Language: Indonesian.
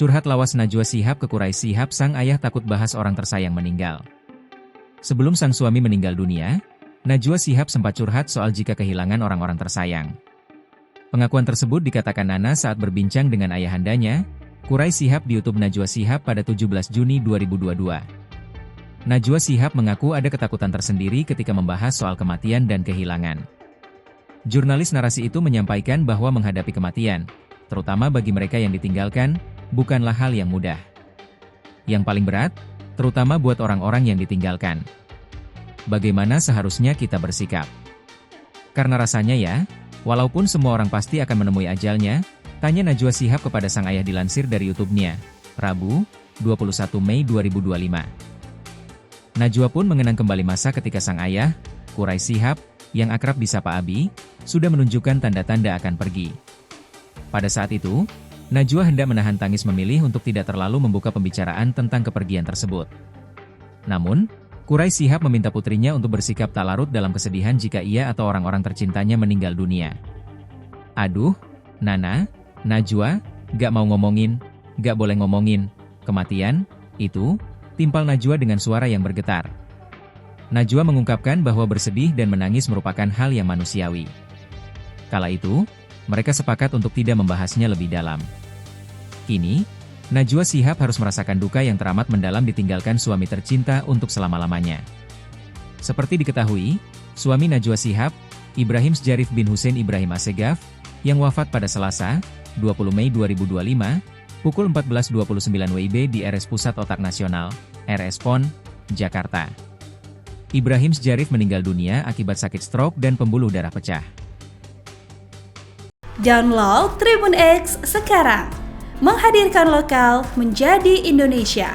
Curhat lawas Najwa Shihab ke Quraisy Shihab, sang ayah takut bahas orang tersayang meninggal. Sebelum sang suami meninggal dunia, Najwa Shihab sempat curhat soal jika kehilangan orang-orang tersayang. Pengakuan tersebut dikatakan Nana saat berbincang dengan ayahandanya, Quraisy Shihab di YouTube Najwa Shihab pada 17 Juni 2022. Najwa Shihab mengaku ada ketakutan tersendiri ketika membahas soal kematian dan kehilangan. Jurnalis narasi itu menyampaikan bahwa menghadapi kematian, terutama bagi mereka yang ditinggalkan, bukanlah hal yang mudah. Yang paling berat, terutama buat orang-orang yang ditinggalkan. Bagaimana seharusnya kita bersikap? Karena rasanya ya, walaupun semua orang pasti akan menemui ajalnya, tanya Najwa Shihab kepada sang ayah dilansir dari YouTube-nya, Rabu, 21 Mei 2025. Najwa pun mengenang kembali masa ketika sang ayah, Quraisy Shihab, yang akrab disapa Abi, sudah menunjukkan tanda-tanda akan pergi. Pada saat itu, Najwa hendak menahan tangis memilih untuk tidak terlalu membuka pembicaraan tentang kepergian tersebut. Namun, Quraisy Shihab meminta putrinya untuk bersikap tak larut dalam kesedihan jika ia atau orang-orang tercintanya meninggal dunia. Aduh, Nana, Najwa, gak mau ngomongin, gak boleh ngomongin, kematian, itu, timpal Najwa dengan suara yang bergetar. Najwa mengungkapkan bahwa bersedih dan menangis merupakan hal yang manusiawi. Kala itu, mereka sepakat untuk tidak membahasnya lebih dalam. Kini, Najwa Shihab harus merasakan duka yang teramat mendalam ditinggalkan suami tercinta untuk selama-lamanya. Seperti diketahui, suami Najwa Shihab, Ibrahim Sjarif bin Hussein Ibrahim Assegaf, yang wafat pada Selasa, 20 Mei 2025, pukul 14.29 WIB di RS Pusat Otak Nasional, RS PON, Jakarta. Ibrahim Sjarif meninggal dunia akibat sakit stroke dan pembuluh darah pecah. Download Tribun X sekarang, menghadirkan lokal menjadi Indonesia.